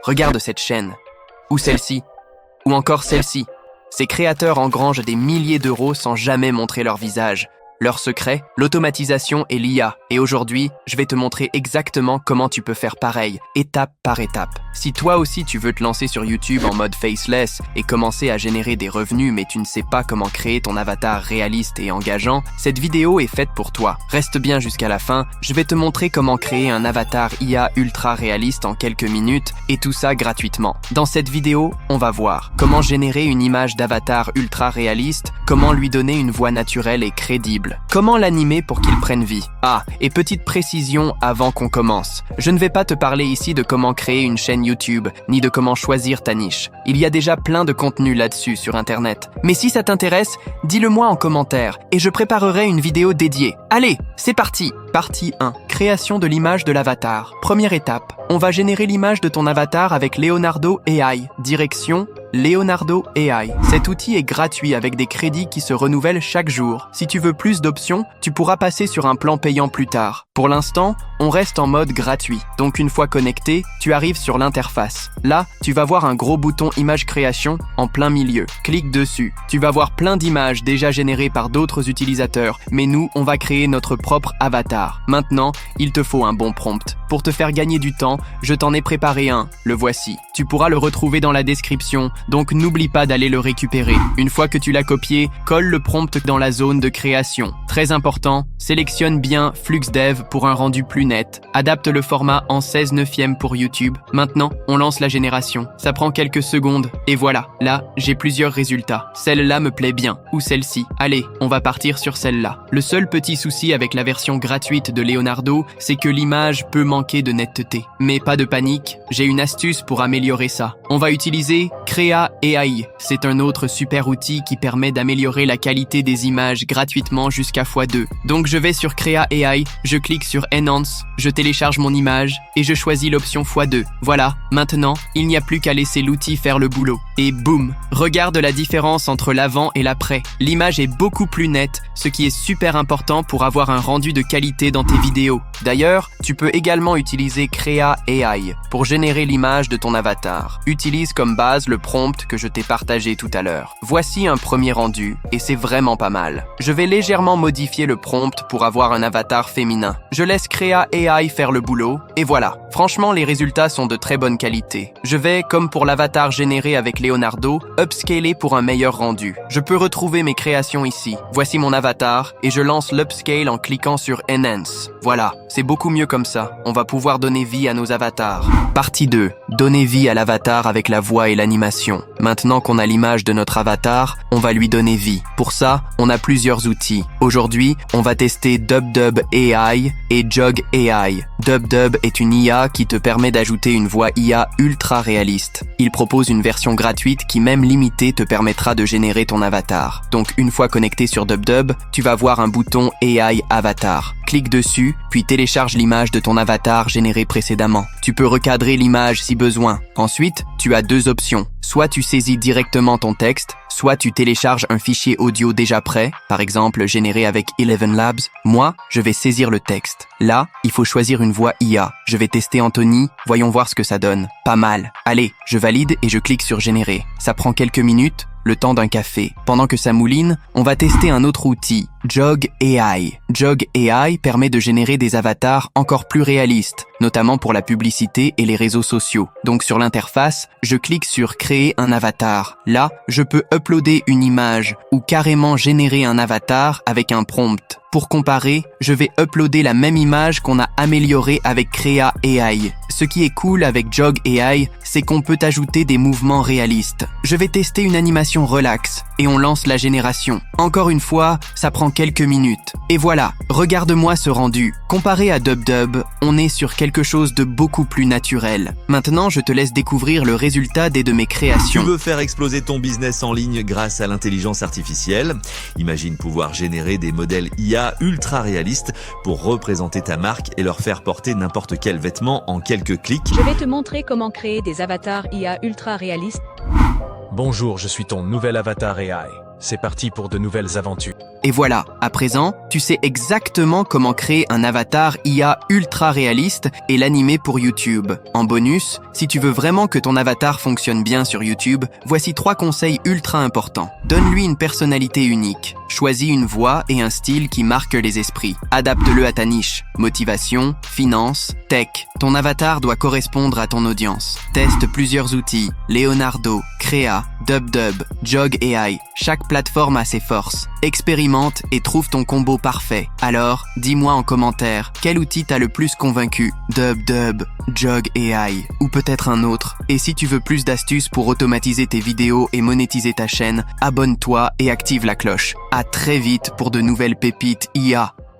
Regarde cette chaîne. Ou celle-ci. Ou encore celle-ci. Ces créateurs engrangent des milliers d'euros sans jamais montrer leur visage. Leur secret, l'automatisation et l'IA. Et aujourd'hui, je vais te montrer exactement comment tu peux faire pareil, étape par étape. Si toi aussi tu veux te lancer sur YouTube en mode faceless et commencer à générer des revenus mais tu ne sais pas comment créer ton avatar réaliste et engageant, cette vidéo est faite pour toi. Reste bien jusqu'à la fin, je vais te montrer comment créer un avatar IA ultra réaliste en quelques minutes et tout ça gratuitement. Dans cette vidéo, on va voir comment générer une image d'avatar ultra réaliste, comment lui donner une voix naturelle et crédible. Comment l'animer pour qu'il prenne vie? Ah, et petite précision avant qu'on commence. Je ne vais pas te parler ici de comment créer une chaîne YouTube, ni de comment choisir ta niche. Il y a déjà plein de contenu là-dessus sur Internet. Mais si ça t'intéresse, dis-le moi en commentaire et je préparerai une vidéo dédiée. Allez, c'est parti! Partie 1. Création de l'image de l'avatar. Première étape. On va générer l'image de ton avatar avec Leonardo AI. Direction Leonardo AI. Cet outil est gratuit avec des crédits qui se renouvellent chaque jour. Si tu veux plus d'options, tu pourras passer sur un plan payant plus tard. Pour l'instant, on reste en mode gratuit. Donc une fois connecté, tu arrives sur l'interface. Là, tu vas voir un gros bouton image création en plein milieu. Clique dessus. Tu vas voir plein d'images déjà générées par d'autres utilisateurs, mais nous, on va créer notre propre avatar. Maintenant, il te faut un bon prompt. Pour te faire gagner du temps, je t'en ai préparé un. Le voici. Tu pourras le retrouver dans la description, donc n'oublie pas d'aller le récupérer. Une fois que tu l'as copié, colle le prompt dans la zone de création. Très important, sélectionne bien FluxDev pour un rendu plus net. Adapte le format en 16:9 pour YouTube. Maintenant, on lance la génération. Ça prend quelques secondes. Et voilà, là, j'ai plusieurs résultats. Celle-là me plaît bien, ou celle-ci. Allez, on va partir sur celle-là. Le seul petit souci avec la version gratuite de Leonardo, c'est que l'image peut manquer de netteté. Mais pas de panique, j'ai une astuce pour améliorer ça. On va utiliser Krea AI. C'est un autre super outil qui permet d'améliorer la qualité des images gratuitement jusqu'à x2. Donc je vais sur Krea AI, je clique sur Enhance, je télécharge mon image et je choisis l'option x2. Voilà, maintenant, il n'y a plus qu'à laisser l'outil faire le boulot. Et boum! Regarde la différence entre l'avant et l'après. L'image est beaucoup plus nette, ce qui est super important pour avoir un rendu de qualité dans tes vidéos. D'ailleurs, tu peux également utiliser Krea AI pour générer l'image de ton avatar. Utilise comme base le prompt que je t'ai partagé tout à l'heure. Voici un premier rendu et c'est vraiment pas mal. Je vais légèrement modifier le prompt pour avoir un avatar féminin. Je laisse Krea AI faire le boulot et voilà. Franchement, les résultats sont de très bonne qualité. Je vais, comme pour l'avatar généré avec Leonardo, upscaler pour un meilleur rendu. Je peux retrouver mes créations ici. Voici mon avatar et je lance l'upscale en cliquant sur Enhance. Voilà, c'est beaucoup mieux comme ça. On va pouvoir donner vie à nos avatars. Partie 2. Donner vie à l'avatar avec la voix et l'animation. Maintenant qu'on a l'image de notre avatar, on va lui donner vie. Pour ça, on a plusieurs outils. Aujourd'hui, on va tester DubDub AI et Jog AI. DubDub est une IA qui te permet d'ajouter une voix IA ultra réaliste. Il propose une version gratuite qui, même limitée, te permettra de générer ton avatar. Donc une fois connecté sur DubDub, tu vas voir un bouton AI Avatar. Clique dessus, puis télécharge l'image de ton avatar générée précédemment. Tu peux recadrer l'image si besoin. Ensuite, tu as deux options. Soit tu saisis directement ton texte, soit tu télécharges un fichier audio déjà prêt, par exemple généré avec Eleven Labs. Moi, je vais saisir le texte. Là, il faut choisir une voix IA. Je vais tester Anthony, voyons voir ce que ça donne. Pas mal. Allez, je valide et je clique sur générer. Ça prend quelques minutes, le temps d'un café. Pendant que ça mouline, on va tester un autre outil, Jog AI. Jog AI permet de générer des avatars encore plus réalistes, notamment pour la publicité et les réseaux sociaux. Donc sur l'interface, je clique sur créer un avatar. Là, je peux uploader une image ou carrément générer un avatar avec un prompt. Pour comparer, je vais uploader la même image qu'on a améliorée avec Krea AI. Ce qui est cool avec Jog AI, c'est qu'on peut ajouter des mouvements réalistes. Je vais tester une animation relax et on lance la génération. Encore une fois, ça prend quelques minutes. Et voilà, regarde-moi ce rendu. Comparé à DubDub, on est sur quelque chose de beaucoup plus naturel. Maintenant, je te laisse découvrir le résultat des de mes créations. Tu veux faire exploser ton business en ligne grâce à l'intelligence artificielle? Imagine pouvoir générer des modèles IA ultra réalistes pour représenter ta marque et leur faire porter n'importe quel vêtement en quelques clics. Je vais te montrer comment créer des avatars IA ultra réalistes. Bonjour, je suis ton nouvel avatar AI. C'est parti pour de nouvelles aventures. Et voilà, à présent, tu sais exactement comment créer un avatar IA ultra réaliste et l'animer pour YouTube. En bonus, si tu veux vraiment que ton avatar fonctionne bien sur YouTube, voici 3 conseils ultra importants. Donne-lui une personnalité unique. Choisis une voix et un style qui marquent les esprits. Adapte-le à ta niche. Motivation, finance, tech. Ton avatar doit correspondre à ton audience. Teste plusieurs outils. Leonardo, Créa, DubDub, Jog AI. Chaque plateforme a ses forces. Expérimente et trouve ton combo parfait. Alors, dis-moi en commentaire, quel outil t'a le plus convaincu? DubDub, Jog AI ou peut-être un autre. Et si tu veux plus d'astuces pour automatiser tes vidéos et monétiser ta chaîne, abonne-toi et active la cloche. À très vite pour de nouvelles pépites IA.